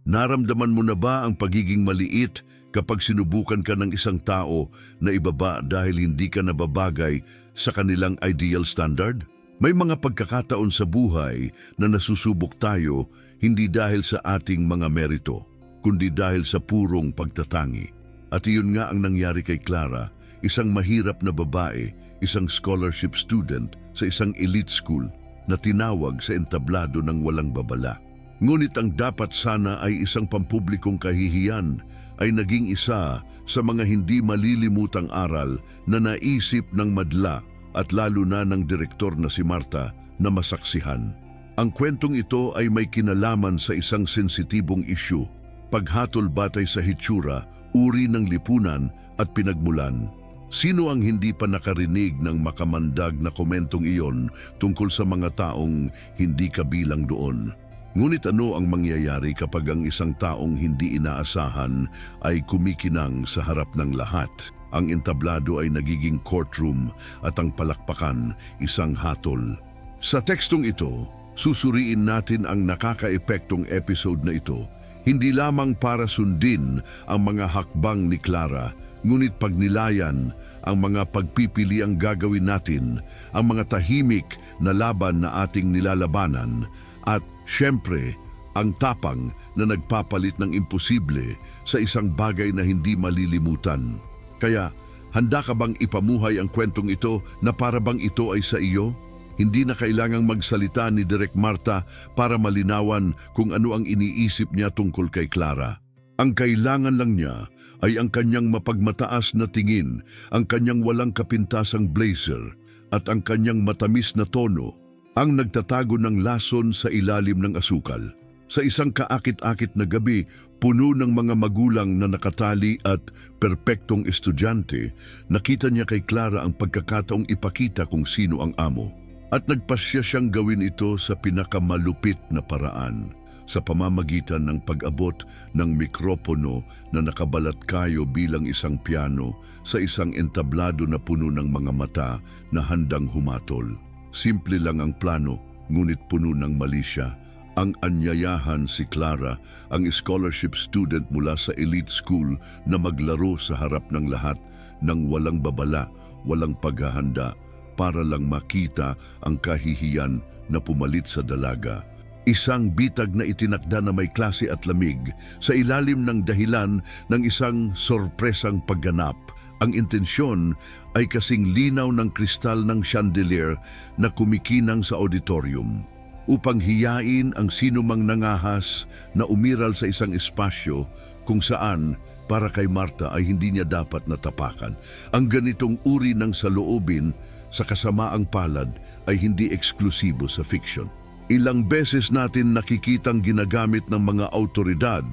Naramdaman mo na ba ang pagiging maliit kapag sinubukan ka ng isang tao na ibaba dahil hindi ka nababagay sa kanilang ideal standard? May mga pagkakataon sa buhay na nasusubok tayo hindi dahil sa ating mga merito, kundi dahil sa purong pagtatangi. At iyon nga ang nangyari kay Clara, isang mahirap na babae, isang scholarship student sa isang elite school na tinawag sa entablado ng walang babala. Ngunit ang dapat sana ay isang pampublikong kahihiyan ay naging isa sa mga hindi malilimutang aral na naisip ng madla at lalo na ng direktor na si Marta na masaksihan. Ang kwentong ito ay may kinalaman sa isang sensitibong isyu, paghatol batay sa hitsura, uri ng lipunan at pinagmulan. Sino ang hindi pa nakarinig ng makamandag na komentong iyon tungkol sa mga taong hindi kabilang doon? Ngunit ano ang mangyayari kapag ang isang taong hindi inaasahan ay kumikinang sa harap ng lahat? Ang entablado ay nagiging courtroom at ang palakpakan isang hatol. Sa tekstong ito, susuriin natin ang nakakaepektong episode na ito, hindi lamang para sundin ang mga hakbang ni Clara, ngunit pagnilayan ang mga pagpipiliang gagawin natin, ang mga tahimik na laban na ating nilalabanan, at siyempre, ang tapang na nagpapalit ng imposible sa isang bagay na hindi malilimutan. Kaya, handa ka bang ipamuhay ang kwentong ito na para bang ito ay sa iyo? Hindi na kailangang magsalita ni Direk Marta para malinawan kung ano ang iniisip niya tungkol kay Clara. Ang kailangan lang niya ay ang kanyang mapagmataas na tingin, ang kanyang walang kapintasang blazer, at ang kanyang matamis na tono, ang nagtatago ng lason sa ilalim ng asukal. Sa isang kaakit-akit na gabi, puno ng mga magulang na nakatali at perpektong estudyante, nakita niya kay Clara ang pagkakataong ipakita kung sino ang amo. At nagpasya siyang gawin ito sa pinakamalupit na paraan, sa pamamagitan ng pag-abot ng mikropono na nakabalat kayo bilang isang piano sa isang entablado na puno ng mga mata na handang humatol. Simple lang ang plano, ngunit puno ng malisya. Ang anyayahan si Clara, ang scholarship student mula sa elite school na maglaro sa harap ng lahat ng walang babala, walang paghahanda, para lang makita ang kahihiyan na pumalit sa dalaga. Isang bitag na itinakda na may klase at lamig sa ilalim ng dahilan ng isang sorpresang pagganap. Ang intensyon ay kasing linaw ng kristal ng chandelier na kumikinang sa auditorium upang hiyain ang sinumang nangahas na umiral sa isang espasyo kung saan para kay Marta ay hindi niya dapat natapakan. Ang ganitong uri ng saloobin sa kasamaang palad ay hindi eksklusibo sa fiction. Ilang beses natin nakikitang ginagamit ng mga autoridad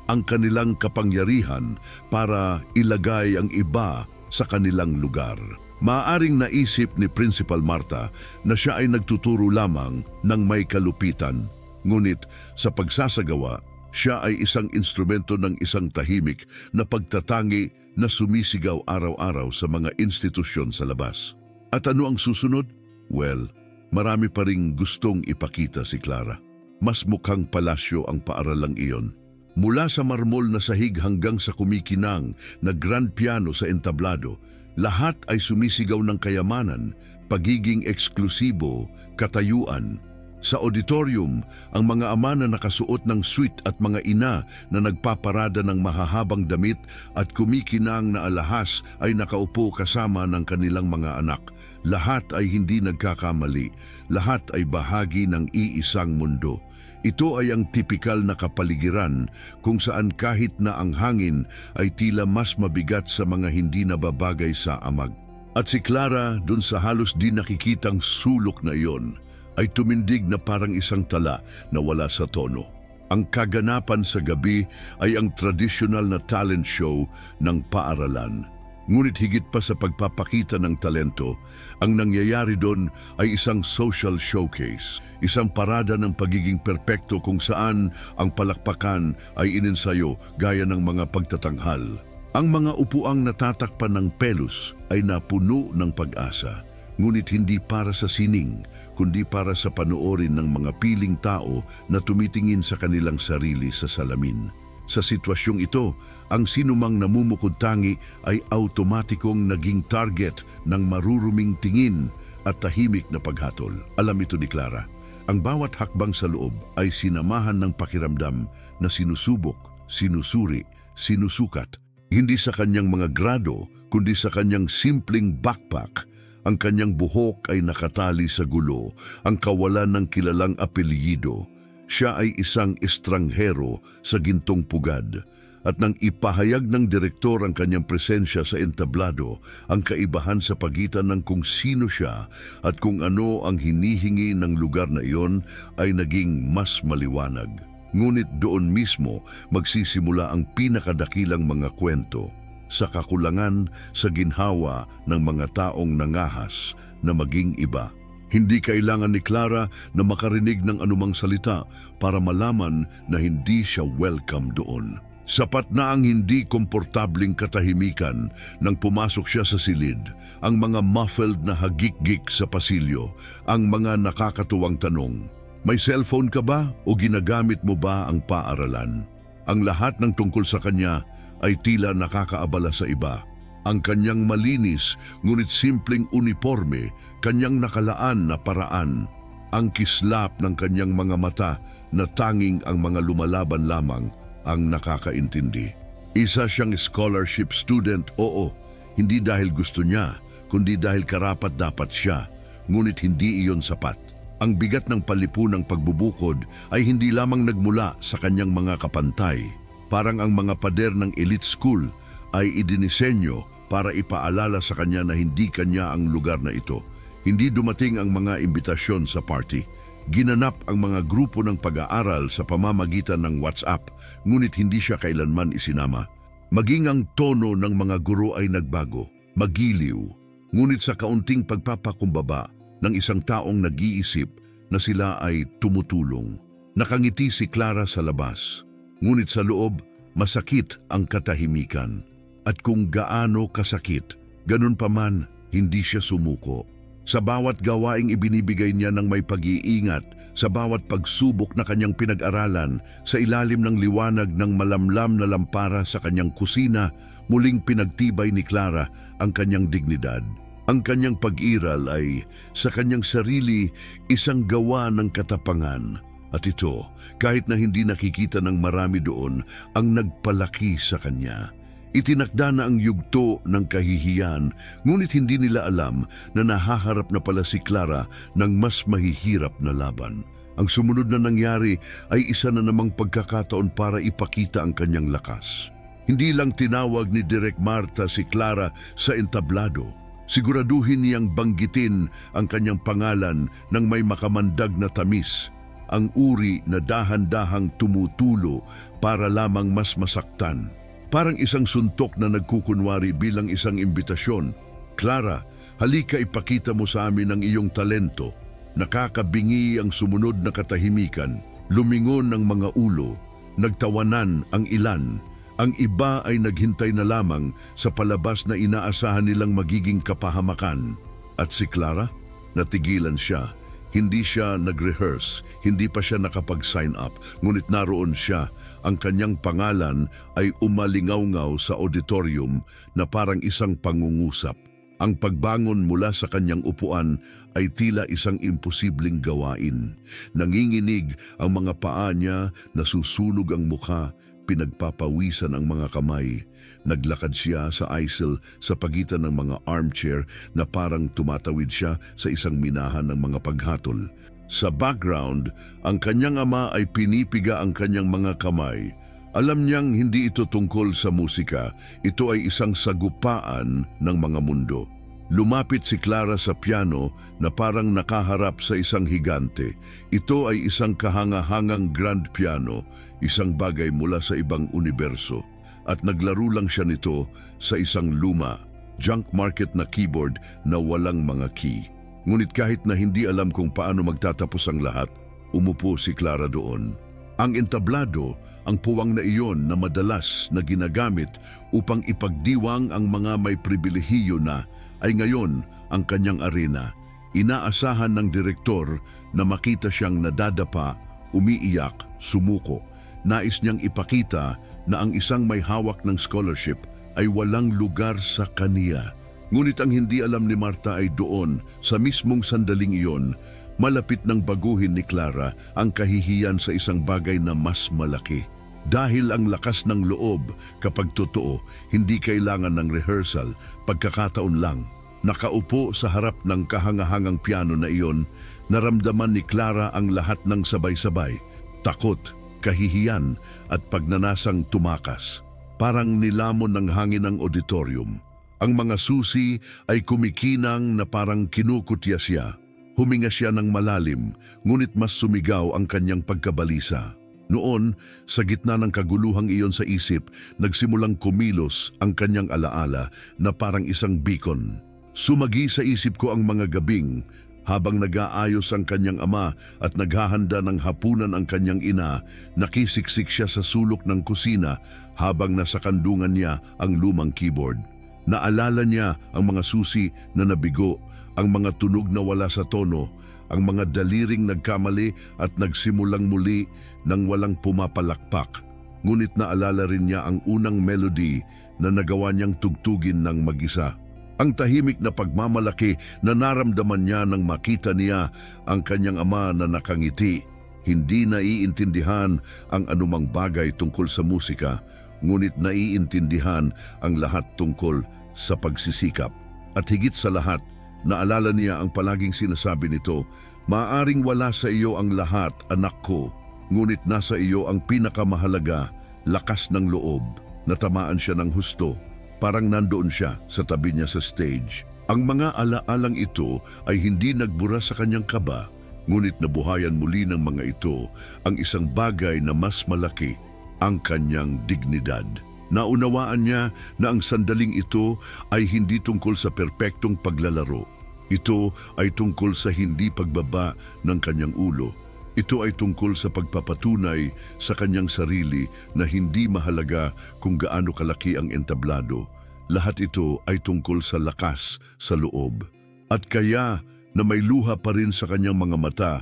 ang kanilang kapangyarihan para ilagay ang iba sa kanilang lugar. Maaaring naisip ni Principal Marta na siya ay nagtuturo lamang ng may kalupitan, ngunit sa pagsasagawa, siya ay isang instrumento ng isang tahimik na pagtatangi na sumisigaw araw-araw sa mga institusyon sa labas. At ano ang susunod? Well, marami pa ring gustong ipakita si Clara. Mas mukhang palasyo ang paaralang iyon. Mula sa marmol na sahig hanggang sa kumikinang na grand piano sa entablado, lahat ay sumisigaw ng kayamanan, pagiging eksklusibo, katayuan. Sa auditorium, ang mga ama na nakasuot ng suite at mga ina na nagpaparada ng mahahabang damit at kumikinang na alahas ay nakaupo kasama ng kanilang mga anak. Lahat ay hindi nagkakamali, lahat ay bahagi ng iisang mundo. Ito ay ang tipikal na kapaligiran kung saan kahit na ang hangin ay tila mas mabigat sa mga hindi nababagay sa amag. At si Clara, dun sa halos di nakikitang sulok na iyon, ay tumindig na parang isang tala na wala sa tono. Ang kaganapan sa gabi ay ang tradisyonal na talent show ng paaralan. Ngunit higit pa sa pagpapakita ng talento, ang nangyayari doon ay isang social showcase, isang parada ng pagiging perpekto kung saan ang palakpakan ay ininsayo gaya ng mga pagtatanghal. Ang mga upuang natatakpan ng pelos ay napuno ng pag-asa. ngunit hindi para sa sining, kundi para sa panoorin ng mga piling tao na tumitingin sa kanilang sarili sa salamin. Sa sitwasyong ito, ang sinumang namumukod-tangi ay automatikong naging target ng maruruming tingin at tahimik na paghatol. Alam ito ni Clara. Ang bawat hakbang sa loob ay sinamahan ng pakiramdam na sinusubok, sinusuri, sinusukat. Hindi sa kanyang mga grado, kundi sa kanyang simpleng backpack. Ang kanyang buhok ay nakatali sa gulo, ang kawalan ng kilalang apelyido. Siya ay isang estranghero sa gintong pugad. At nang ipahayag ng direktor ang kanyang presensya sa entablado, ang kaibahan sa pagitan ng kung sino siya at kung ano ang hinihingi ng lugar na iyon ay naging mas maliwanag. Ngunit doon mismo magsisimula ang pinakadakilang mga kwento, sa kakulangan sa ginhawa ng mga taong nangahas na maging iba. Hindi kailangan ni Clara na makarinig ng anumang salita para malaman na hindi siya welcome doon. Sapat na ang hindi komportabling katahimikan nang pumasok siya sa silid, ang mga muffled na hagik-gik sa pasilyo, ang mga nakakatuwang tanong. May cellphone ka ba o ginagamit mo ba ang paaralan? Ang lahat ng tungkol sa kanya ay tila nakakaabala sa iba. Ang kanyang malinis ngunit simpleng uniforme, kanyang nakalaan na paraan, ang kislap ng kanyang mga mata na tanging ang mga lumalaban lamang ang nakakaintindi. Isa siyang scholarship student, oo, hindi dahil gusto niya, kundi dahil karapat-dapat siya, ngunit hindi iyon sapat. Ang bigat ng palipunang pagbubukod ay hindi lamang nagmula sa kanyang mga kapantay. Parang ang mga pader ng elite school ay idinisenyo para ipaalala sa kanya na hindi kanya ang lugar na ito. Hindi dumating ang mga imbitasyon sa party. Ginanap ang mga grupo ng pag-aaral sa pamamagitan ng WhatsApp, ngunit hindi siya kailanman isinama. Maging ang tono ng mga guro ay nagbago, magiliw, ngunit sa kaunting pagpapakumbaba ng isang taong nag-iisip na sila ay tumutulong. Nakangiti si Clara sa labas, ngunit sa loob, masakit ang katahimikan. At kung gaano kasakit, ganun pa man, hindi siya sumuko. Sa bawat gawaing ibinibigay niya ng may pag-iingat, sa bawat pagsubok na kanyang pinag-aralan, sa ilalim ng liwanag ng malamlam na lampara sa kanyang kusina, muling pinagtibay ni Clara ang kanyang dignidad. Ang kanyang pag-iral ay, sa kanyang sarili, isang gawa ng katapangan. At ito, kahit na hindi nakikita ng marami doon, ang nagpalaki sa kanya. Itinakda na ang yugto ng kahihiyan, ngunit hindi nila alam na nahaharap na pala si Clara ng mas mahihirap na laban. Ang sumunod na nangyari ay isa na namang pagkakataon para ipakita ang kanyang lakas. Hindi lang tinawag ni Direk Marta si Clara sa entablado. Siguraduhin niyang banggitin ang kanyang pangalan ng may makamandag na tamis, ang uri na dahan-dahang tumutulo para lamang mas masaktan. Parang isang suntok na nagkukunwari bilang isang imbitasyon. Clara, halika ipakita mo sa amin ang iyong talento. Nakakabingi ang sumunod na katahimikan, lumingon ng mga ulo, nagtawanan ang ilan. Ang iba ay naghintay na lamang sa palabas na inaasahan nilang magiging kapahamakan. At si Clara, natigilan siya. Hindi siya nag-rehearse, hindi pa siya nakapag-sign up, ngunit naroon siya. Ang kanyang pangalan ay umalingaw-ngaw sa auditorium na parang isang pangungusap. Ang pagbangon mula sa kanyang upuan ay tila isang imposibleng gawain. Nanginginig ang mga paa niya, nasusunog ang mukha, pinagpapawisan ang mga kamay. Naglakad siya sa aisle sa pagitan ng mga armchair na parang tumatawid siya sa isang minahan ng mga paghatol. Sa background, ang kanyang ama ay pinipiga ang kanyang mga kamay. Alam niyang hindi ito tungkol sa musika, ito ay isang sagupaan ng mga mundo. Lumapit si Clara sa piano na parang nakaharap sa isang higante. Ito ay isang kahangahangang grand piano, isang bagay mula sa ibang universo. At naglaro lang siya nito sa isang luma, junk market na keyboard na walang mga key. Ngunit kahit na hindi alam kung paano magtatapos ang lahat, umupo si Clara doon. Ang entablado, ang puwang na iyon na madalas na ginagamit upang ipagdiwang ang mga may pribilehiyo na ay ngayon ang kanyang arena. Inaasahan ng direktor na makita siyang nadadapa, umiiyak, sumuko. Nais niyang ipakita na ang isang may hawak ng scholarship ay walang lugar sa kaniya. Ngunit ang hindi alam ni Marta ay doon, sa mismong sandaling iyon, malapit nang baguhin ni Clara ang kahihiyan sa isang bagay na mas malaki. Dahil ang lakas ng loob, kapag totoo, hindi kailangan ng rehearsal, pagkakataon lang. Nakaupo sa harap ng kahangahangang piano na iyon, naramdaman ni Clara ang lahat ng sabay-sabay. Takot, kahihiyan at pagnanasang tumakas. Parang nilamon ng hangin ang auditorium. Ang mga susi ay kumikinang na parang kinukutya siya. Huminga siya ng malalim, ngunit mas sumigaw ang kanyang pagkabalisa. Noon, sa gitna ng kaguluhang iyon sa isip, nagsimulang kumilos ang kanyang alaala na parang isang beacon. Sumagi sa isip ko ang mga gabing, habang nag-aayos ang kanyang ama at naghahanda ng hapunan ang kanyang ina, nakisiksik siya sa sulok ng kusina habang nasa kandungan niya ang lumang keyboard. Naalala niya ang mga susi na nabigo, ang mga tunog na wala sa tono, ang mga daliring nagkamali at nagsimulang muli nang walang pumapalakpak. Ngunit naalala rin niya ang unang melody na nagawa niyang tugtugin ng mag-isa. Ang tahimik na pagmamalaki na naramdaman niya nang makita niya ang kanyang ama na nakangiti. Hindi naiintindihan ang anumang bagay tungkol sa musika, ngunit naiintindihan ang lahat tungkol sa pagsisikap. At higit sa lahat, naalala niya ang palaging sinasabi nito, "Maaring wala sa iyo ang lahat, anak ko, ngunit nasa iyo ang pinakamahalaga, lakas ng loob." Natamaan siya ng husto. Parang nandoon siya sa tabi niya sa stage. Ang mga alaalang ito ay hindi nagbura sa kanyang kaba, ngunit nabuhayan muli ng mga ito ang isang bagay na mas malaki, ang kanyang dignidad. Naunawaan niya na ang sandaling ito ay hindi tungkol sa perpektong paglalaro. Ito ay tungkol sa hindi pagbaba ng kanyang ulo. Ito ay tungkol sa pagpapatunay sa kanyang sarili na hindi mahalaga kung gaano kalaki ang entablado. Lahat ito ay tungkol sa lakas sa loob. At kaya na may luha pa rin sa kanyang mga mata,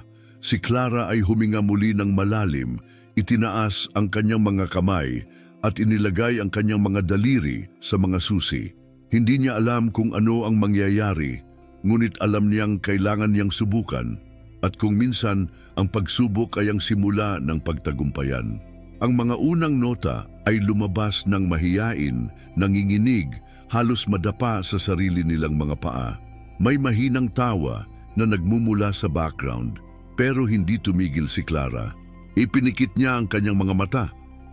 si Clara ay huminga muli ng malalim, itinaas ang kanyang mga kamay at inilagay ang kanyang mga daliri sa mga susi. Hindi niya alam kung ano ang mangyayari, ngunit alam niyang kailangan niyang subukan. At kung minsan, ang pagsubok ay ang simula ng pagtagumpayan. Ang mga unang nota ay lumabas ng mahiyain, nanginginig, halos madapa sa sarili nilang mga paa. May mahinang tawa na nagmumula sa background, pero hindi tumigil si Clara. Ipinikit niya ang kanyang mga mata.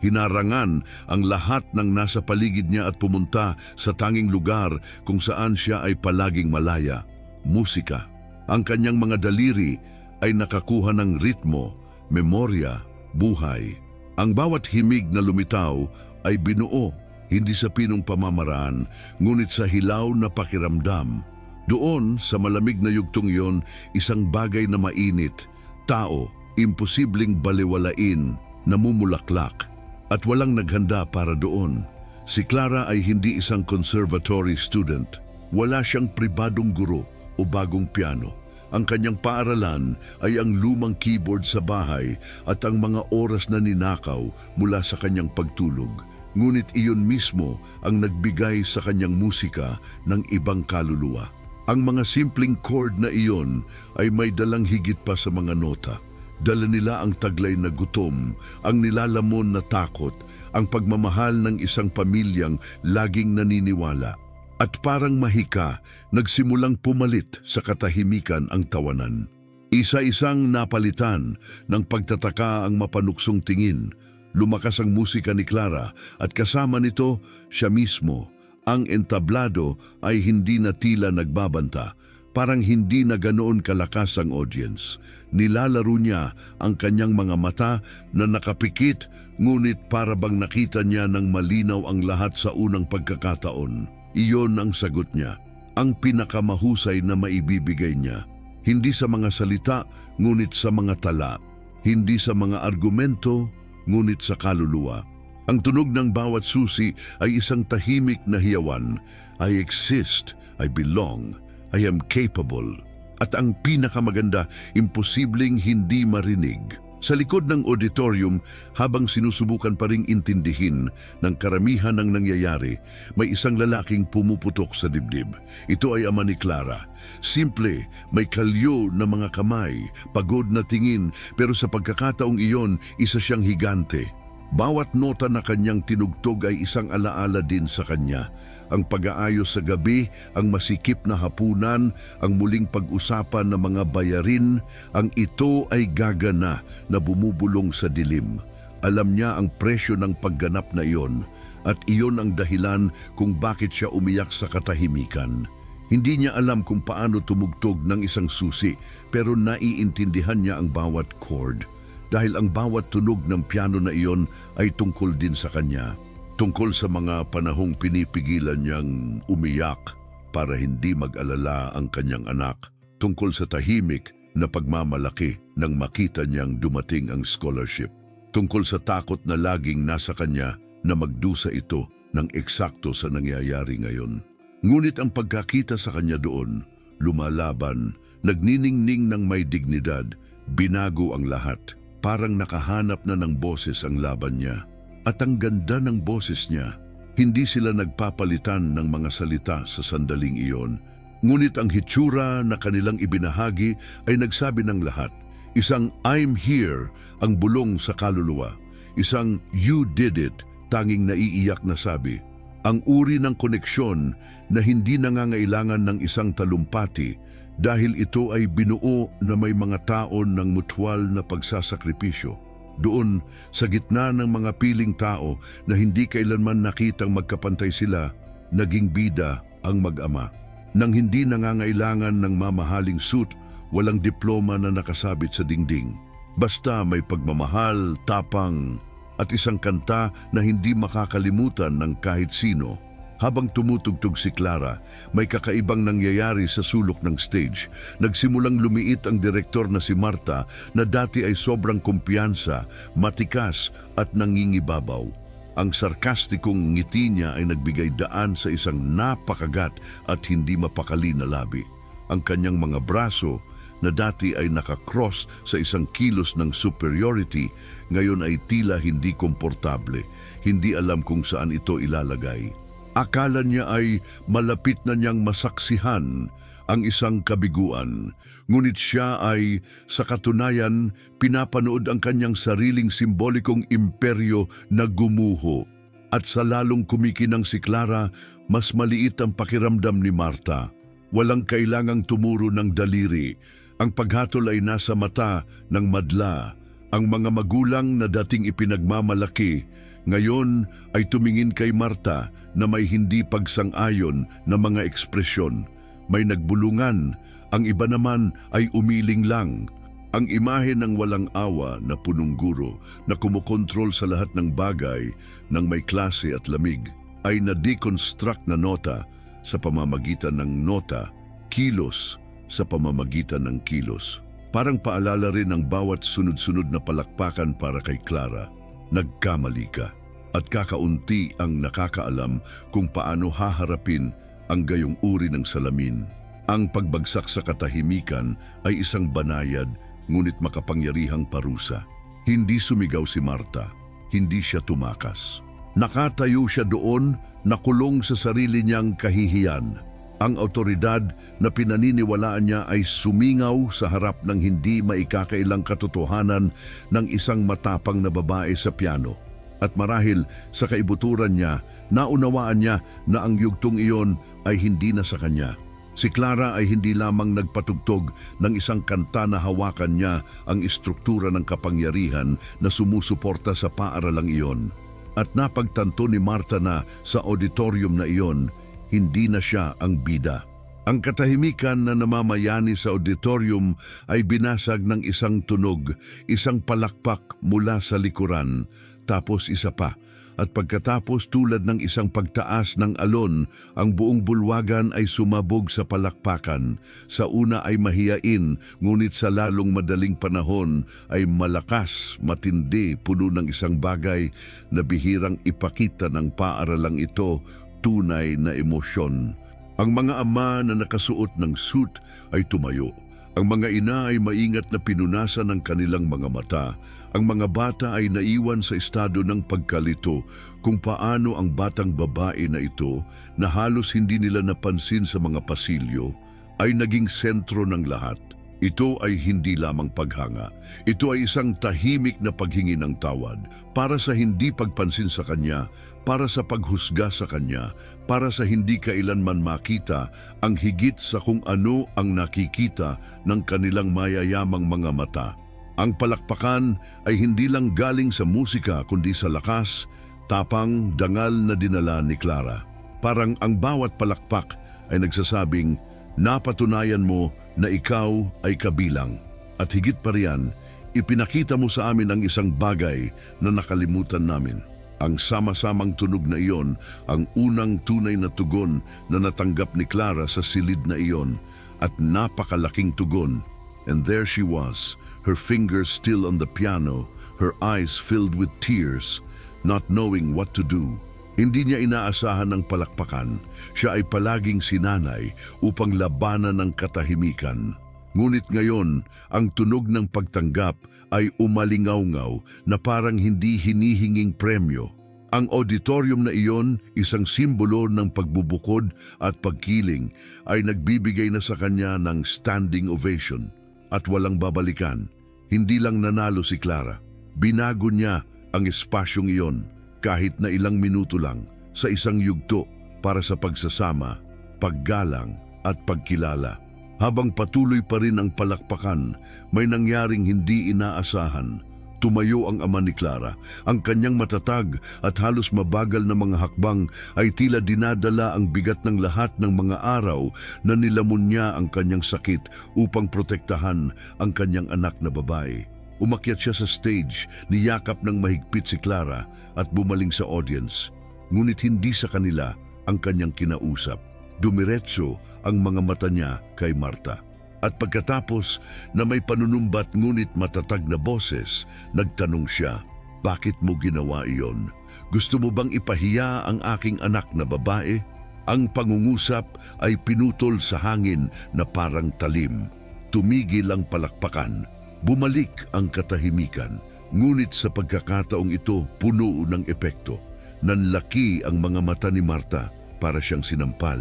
Hinarangan ang lahat ng nasa paligid niya at pumunta sa tanging lugar kung saan siya ay palaging malaya, musika. Ang kanyang mga daliri ay nakakuha ng ritmo, memorya, buhay. Ang bawat himig na lumitaw ay binuo, hindi sa pinong pamamaraan, ngunit sa hilaw na pakiramdam. Doon, sa malamig na yugtong iyon, isang bagay na mainit, tao, imposibleng baliwalain, namumulaklak, at walang naghanda para doon. Si Clara ay hindi isang conservatory student. Wala siyang pribadong guro o bagong piano. Ang kanyang paaralan ay ang lumang keyboard sa bahay at ang mga oras na ninakaw mula sa kanyang pagtulog. Ngunit iyon mismo ang nagbigay sa kanyang musika ng ibang kaluluwa. Ang mga simpleng chord na iyon ay may dalang higit pa sa mga nota. Dala nila ang taglay na gutom, ang nilalamon na takot, ang pagmamahal ng isang pamilyang laging naniniwala. At parang mahika, nagsimulang pumalit sa katahimikan ang tawanan. Isa-isang napalitan ng pagtataka ang mapanuksong tingin. Lumakas ang musika ni Clara at kasama nito siya mismo. Ang entablado ay hindi na tila nagbabanta. Parang hindi na ganoon kalakas ang audience. Nilalaro niya ang kanyang mga mata na nakapikit, ngunit para bang nakita niya ng malinaw ang lahat sa unang pagkakataon. Iyon ang sagot niya, ang pinakamahusay na maibibigay niya. Hindi sa mga salita, ngunit sa mga tala. Hindi sa mga argumento, ngunit sa kaluluwa. Ang tunog ng bawat susi ay isang tahimik na hiyawan. I exist, I belong, I am capable. At ang pinakamaganda, imposibleng hindi marinig. Sa likod ng auditorium, habang sinusubukan pa ring intindihin ng karamihan ng nangyayari, may isang lalaking pumuputok sa dibdib. Ito ay ama ni Clara. Simple, may kalyo na mga kamay, pagod na tingin, pero sa pagkakataong iyon, isa siyang higante. Bawat nota na kanyang tinugtog ay isang alaala din sa kanya. Ang pag-aayos sa gabi, ang masikip na hapunan, ang muling pag-usapan ng mga bayarin, ang ito ay gagana na bumubulong sa dilim. Alam niya ang presyo ng pagganap na iyon at iyon ang dahilan kung bakit siya umiyak sa katahimikan. Hindi niya alam kung paano tumugtog ng isang susi pero naiintindihan niya ang bawat chord. Dahil ang bawat tunog ng piano na iyon ay tungkol din sa kanya. Tungkol sa mga panahong pinipigilan niyang umiyak para hindi mag-alala ang kanyang anak. Tungkol sa tahimik na pagmamalaki nang makita niyang dumating ang scholarship. Tungkol sa takot na laging nasa kanya na magdusa ito ng eksakto sa nangyayari ngayon. Ngunit ang pagkakita sa kanya doon, lumalaban, nagniningning ng may dignidad, binago ang lahat. Parang nakahanap na ng boses ang laban niya. At ang ganda ng boses niya, hindi sila nagpapalitan ng mga salita sa sandaling iyon. Ngunit ang hitsura na kanilang ibinahagi ay nagsabi ng lahat. Isang I'm here ang bulong sa kaluluwa. Isang you did it, tanging naiiyak na sabi. Ang uri ng koneksyon na hindi nangangailangan ng isang talumpati dahil ito ay binuo na may mga taon ng mutual na pagsasakripisyo. Doon, sa gitna ng mga piling tao na hindi kailanman nakitang magkapantay sila, naging bida ang mag-ama. Nang hindi nangangailangan ng mamahaling suit, walang diploma na nakasabit sa dingding. Basta may pagmamahal, tapang, at isang kanta na hindi makakalimutan ng kahit sino. Habang tumutugtog si Clara, may kakaibang nangyayari sa sulok ng stage. Nagsimulang lumiit ang direktor na si Marta na dati ay sobrang kumpiyansa, matikas at nangingibabaw. Ang sarkastikong ngiti niya ay nagbigay daan sa isang napakagat at hindi mapakali na labi. Ang kanyang mga braso na dati ay nakakross sa isang kilos ng superiority, ngayon ay tila hindi komportable, hindi alam kung saan ito ilalagay. Akala niya ay malapit na niyang masaksihan ang isang kabiguan, ngunit siya ay sa katunayan pinapanood ang kanyang sariling simbolikong imperyo na gumuho. At sa lalong kumikinang si Clara, mas maliit ang pakiramdam ni Marta. Walang kailangang tumuro ng daliri. Ang paghatol ay nasa mata ng madla. Ang mga magulang na dating ipinagmamalaki, ngayon ay tumingin kay Marta na may hindi pagsang-ayon na mga ekspresyon. May nagbulungan, ang iba naman ay umiling lang. Ang imahe ng walang awa na punong guro na kumukontrol sa lahat ng bagay ng may klase at lamig ay na-deconstruct na nota sa pamamagitan ng nota, kilos sa pamamagitan ng kilos. Parang paalala rin ang bawat sunod-sunod na palakpakan para kay Clara. Nagkamali ka at kakaunti ang nakakaalam kung paano haharapin ang gayong uri ng salamin. Ang pagbagsak sa katahimikan ay isang banayad ngunit makapangyarihang parusa. Hindi sumigaw si Marta, hindi siya tumakas. Nakatayo siya doon, nakulong sa sarili niyang kahihiyan. Ang awtoridad na pinaniniwalaan niya ay sumingaw sa harap ng hindi maikakailang katotohanan ng isang matapang na babae sa piano. At marahil sa kaibuturan niya, naunawaan niya na ang yugtong iyon ay hindi na sa kanya. Si Clara ay hindi lamang nagpatugtog ng isang kanta na hawakan niya ang istruktura ng kapangyarihan na sumusuporta sa paaralang iyon. At napagtanto ni Marta na sa auditorium na iyon, hindi na siya ang bida. Ang katahimikan na namamayani sa auditorium ay binasag ng isang tunog, isang palakpak mula sa likuran, tapos isa pa. At pagkatapos tulad ng isang pagtaas ng alon, ang buong bulwagan ay sumabog sa palakpakan. Sa una ay mahiyain, ngunit sa lalong madaling panahon ay malakas, matindi, puno ng isang bagay na bihirang ipakita ng paaralang ito, tunay na emosyon. Ang mga ama na nakasuot ng suit ay tumayo. Ang mga ina ay maingat na pinunasan ang kanilang mga mata. Ang mga bata ay naiwan sa estado ng pagkalito kung paano ang batang babae na ito na halos hindi nila napansin sa mga pasilyo ay naging sentro ng lahat. Ito ay hindi lamang paghanga. Ito ay isang tahimik na paghingi ng tawad para sa hindi pagpansin sa kanya, para sa paghusga sa kanya, para sa hindi kailanman makita ang higit sa kung ano ang nakikita ng kanilang mayayamang mga mata. Ang palakpakan ay hindi lang galing sa musika kundi sa lakas, tapang, dangal na dinala ni Clara. Parang ang bawat palakpak ay nagsasabing, napatunayan mo na ikaw ay kabilang. At higit pa riyan, ipinakita mo sa amin ang isang bagay na nakalimutan namin. Ang sama-samang tunog na iyon, ang unang tunay na tugon na natanggap ni Clara sa silid na iyon, at napakalaking tugon. And there she was, her fingers still on the piano, her eyes filled with tears, not knowing what to do. Hindi niya inaasahan ng palakpakan. Siya ay palaging sinanay upang labanan ng katahimikan. Ngunit ngayon, ang tunog ng pagtanggap ay umalingaw-ngaw na parang hindi hinihinging premyo. Ang auditorium na iyon, isang simbolo ng pagbubukod at pagkiling, ay nagbibigay na sa kanya ng standing ovation. At walang babalikan, hindi lang nanalo si Clara. Binago niya ang espasyong iyon. Kahit na ilang minuto lang, sa isang yugto para sa pagsasama, paggalang at pagkilala. Habang patuloy pa rin ang palakpakan, may nangyaring hindi inaasahan. Tumayo ang ama ni Clara. Ang kanyang matatag at halos mabagal na mga hakbang ay tila dinadala ang bigat ng lahat ng mga araw na nilamon niya ang kanyang sakit upang protektahan ang kanyang anak na babae. Umakyat siya sa stage, niyakap ng mahigpit si Clara at bumaling sa audience. Ngunit hindi sa kanila ang kanyang kinausap. Dumiretso ang mga mata niya kay Marta. At pagkatapos na may panunumbat ngunit matatag na boses, nagtanong siya, bakit mo ginawa iyon? Gusto mo bang ipahiya ang aking anak na babae? Ang pangungusap ay pinutol sa hangin na parang talim. Tumigil ang palakpakan. Bumalik ang katahimikan, ngunit sa pagkakataong ito puno ng epekto. Nanlaki ang mga mata ni Marta para siyang sinampal.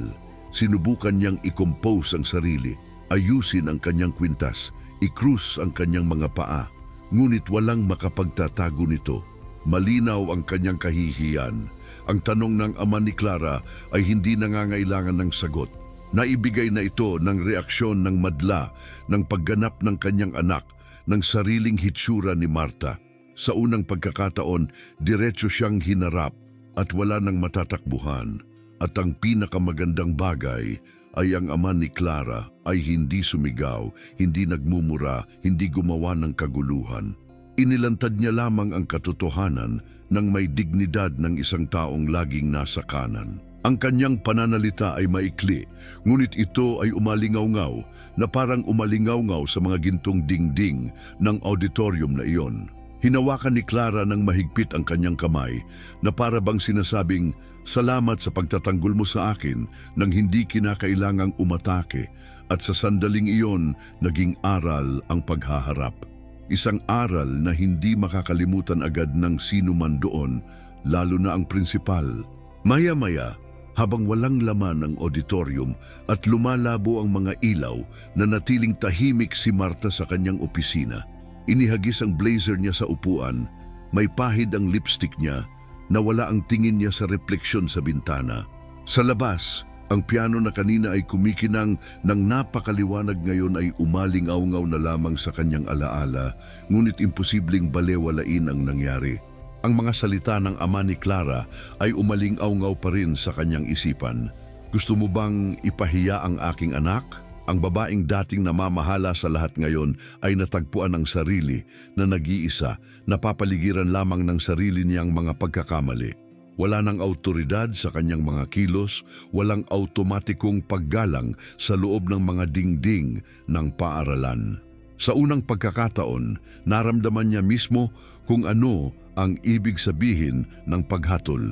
Sinubukan niyang i-compose ang sarili, ayusin ang kanyang kwintas, i-krus ang kanyang mga paa, ngunit walang makapagtatago nito. Malinaw ang kanyang kahihiyan. Ang tanong ng ama ni Clara ay hindi nangangailangan ng sagot. Naibigay na ito ng reaksyon ng madla ng pagganap ng kanyang anak ng sariling hitsura ni Marta. Sa unang pagkakataon, diretso siyang hinarap at wala nang matatakbuhan. At ang pinakamagandang bagay ay ang ama ni Clara ay hindi sumigaw, hindi nagmumura, hindi gumawa ng kaguluhan. Inilantad niya lamang ang katotohanan ng may dignidad ng isang taong laging nasa kanan. Ang kanyang pananalita ay maikli, ngunit ito ay umalingaw-ngaw na parang umalingaw-ngaw sa mga gintong dingding ng auditorium na iyon. Hinawakan ni Clara ng mahigpit ang kanyang kamay na para bang sinasabing, salamat sa pagtatanggol mo sa akin nang hindi kinakailangang umatake, at sa sandaling iyon naging aral ang paghaharap. Isang aral na hindi makakalimutan agad ng sino man doon, lalo na ang prinsipal. Maya-maya, habang walang laman ang auditorium at lumalabo ang mga ilaw, na natiling tahimik si Marta sa kanyang opisina. Inihagis ang blazer niya sa upuan, may pahid ang lipstick niya, nawala ang tingin niya sa refleksyon sa bintana. Sa labas, ang piano na kanina ay kumikinang ng napakaliwanag ngayon ay umalingaw-ngaw na lamang sa kanyang alaala, ngunit imposibleng balewalain ang nangyari. Ang mga salita ng ama ni Clara ay umalingaw-ngaw pa rin sa kanyang isipan. Gusto mo bang ipahiya ang aking anak? Ang babaeng dating namamahala sa lahat ngayon ay natagpuan ng sarili na nag-iisa, napapaligiran lamang ng sarili niyang mga pagkakamali. Wala nang awtoridad sa kanyang mga kilos, walang automatikong paggalang sa loob ng mga dingding ng paaralan. Sa unang pagkakataon, naramdaman niya mismo kung ano ang ibig sabihin ng paghatol.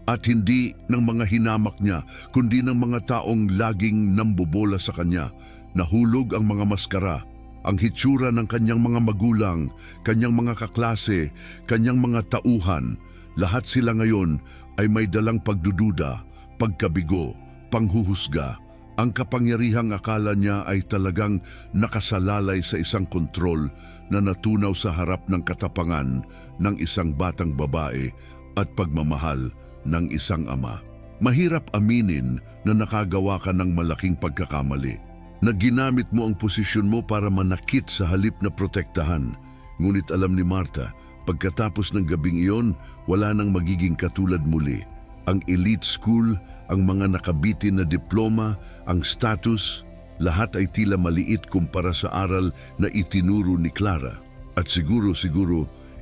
At hindi ng mga hinamak niya, kundi ng mga taong laging nambobola sa kanya. Nahulog ang mga maskara, ang hitsura ng kanyang mga magulang, kanyang mga kaklase, kanyang mga tauhan. Lahat sila ngayon ay may dalang pagdududa, pagkabigo, panghuhusga. Ang kapangyarihang akala niya ay talagang nakasalalay sa isang kontrol na natunaw sa harap ng katapangan ng isang batang babae at pagmamahal ng isang ama. Mahirap aminin na nakagawa ka ng malaking pagkakamali, na ginamit mo ang posisyon mo para manakit sa halip na protektahan. Ngunit alam ni Martha, pagkatapos ng gabing iyon, wala nang magiging katulad muli. Ang elite school, ang mga nakabitin na diploma, ang status, lahat ay tila maliit kumpara sa aral na itinuro ni Clara. At siguro,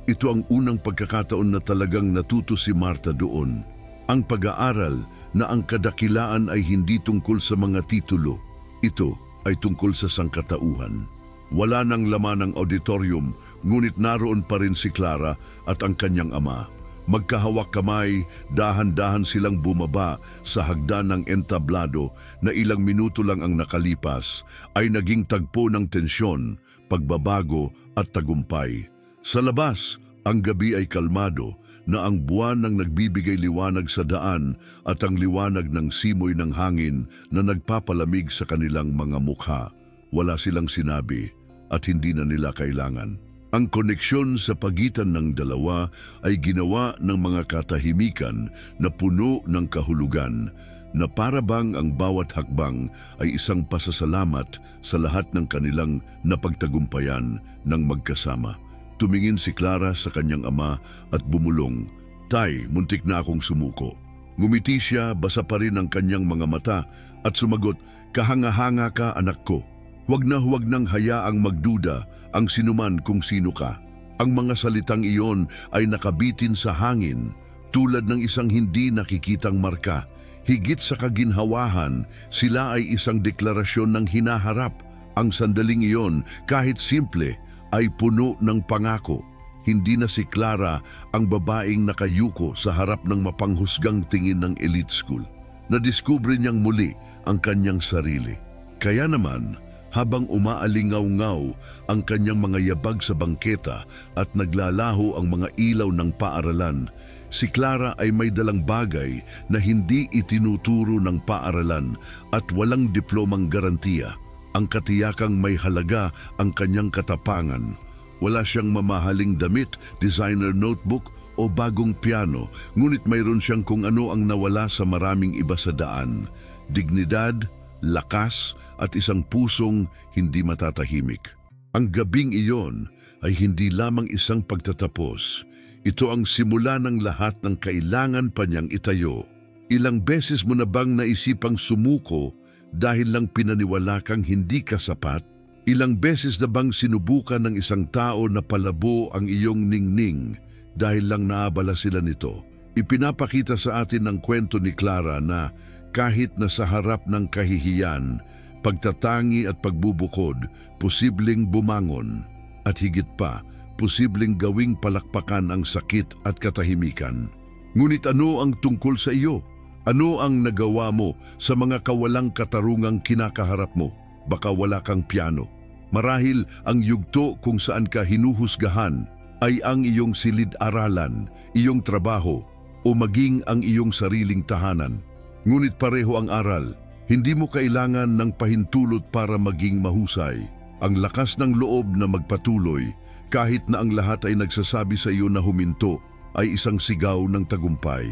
ito ang unang pagkakataon na talagang natuto si Martha doon. Ang pag-aaral na ang kadakilaan ay hindi tungkol sa mga titulo. Ito ay tungkol sa sangkatauhan. Wala nang laman ng auditorium, ngunit naroon pa rin si Clara at ang kanyang ama. Magkahawak kamay, dahan-dahan silang bumaba sa hagdan ng entablado na ilang minuto lang ang nakalipas ay naging tagpo ng tensyon, pagbabago at tagumpay. Sa labas, ang gabi ay kalmado na ang buwan ang nagbibigay liwanag sa daan at ang liwanag ng simoy ng hangin na nagpapalamig sa kanilang mga mukha. Wala silang sinabi at hindi na nila kailangan. Ang koneksyon sa pagitan ng dalawa ay ginawa ng mga katahimikan na puno ng kahulugan, na para bang ang bawat hakbang ay isang pasasalamat sa lahat ng kanilang napagtagumpayan ng magkasama. Tumingin si Clara sa kanyang ama at bumulong, "Tay, muntik na akong sumuko." Ngumiti siya, basa pa rin ang kanyang mga mata at sumagot, "Kahanga-hanga ka, anak ko. Huwag nang hayaang magduda ang sinuman kung sino ka." Ang mga salitang iyon ay nakabitin sa hangin tulad ng isang hindi nakikitang marka. Higit sa kaginhawahan, sila ay isang deklarasyon ng hinaharap. Ang sandaling iyon, kahit simple, ay puno ng pangako. Hindi na si Clara ang babaeng nakayuko sa harap ng mapanghusgang tingin ng elite school. Nadiskubre niyang muli ang kanyang sarili. Kaya naman, habang umaalingaw-ngaw ang kanyang mga yabag sa bangketa at naglalaho ang mga ilaw ng paaralan, si Clara ay may dalang bagay na hindi itinuturo ng paaralan at walang diplomang garantiya. Ang katiyakang may halaga ang kanyang katapangan. Wala siyang mamahaling damit, designer notebook o bagong piano, ngunit mayroon siyang kung ano ang nawala sa maraming iba sa daan: dignidad, lakas at isang pusong hindi matatahimik. Ang gabing iyon ay hindi lamang isang pagtatapos. Ito ang simula ng lahat ng kailangan pa niyang itayo. Ilang beses mo na bang naisipang sumuko dahil lang pinaniwala kang hindi ka sapat? Ilang beses na bang sinubukan ng isang tao na palabo ang iyong ningning dahil lang naabala sila nito? Ipinapakita sa atin ng kwento ni Clara na kahit na sa harap ng kahihiyan, pagtatangi at pagbubukod, posibleng bumangon. At higit pa, posibleng gawing palakpakan ang sakit at katahimikan. Ngunit ano ang tungkol sa iyo? Ano ang nagawa mo sa mga kawalang katarungang kinakaharap mo? Baka wala kang piano. Marahil ang yugto kung saan ka hinuhusgahan ay ang iyong silid-aralan, iyong trabaho, o maging ang iyong sariling tahanan. Ngunit pareho ang aral. Hindi mo kailangan ng pahintulot para maging mahusay. Ang lakas ng loob na magpatuloy, kahit na ang lahat ay nagsasabi sa iyo na huminto, ay isang sigaw ng tagumpay.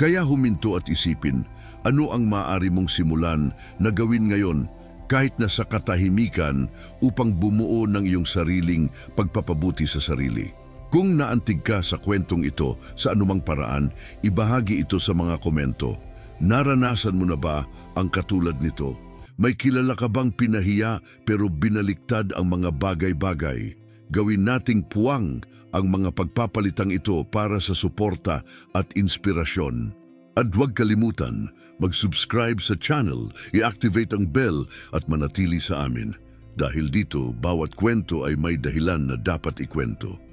Kaya huminto at isipin, ano ang maaari mong simulan na gawin ngayon kahit na sa katahimikan upang bumuo ng iyong sariling pagpapabuti sa sarili. Kung naantig ka sa kwentong ito sa anumang paraan, ibahagi ito sa mga komento. Naranasan mo na ba ang katulad nito? May kilala ka bang pinahiya pero binaliktad ang mga bagay-bagay? Gawin nating puwang ang mga pagpapalitang ito para sa suporta at inspirasyon. At huwag kalimutan, mag-subscribe sa channel, i-activate ang bell at manatili sa amin. Dahil dito, bawat kwento ay may dahilan na dapat ikwento.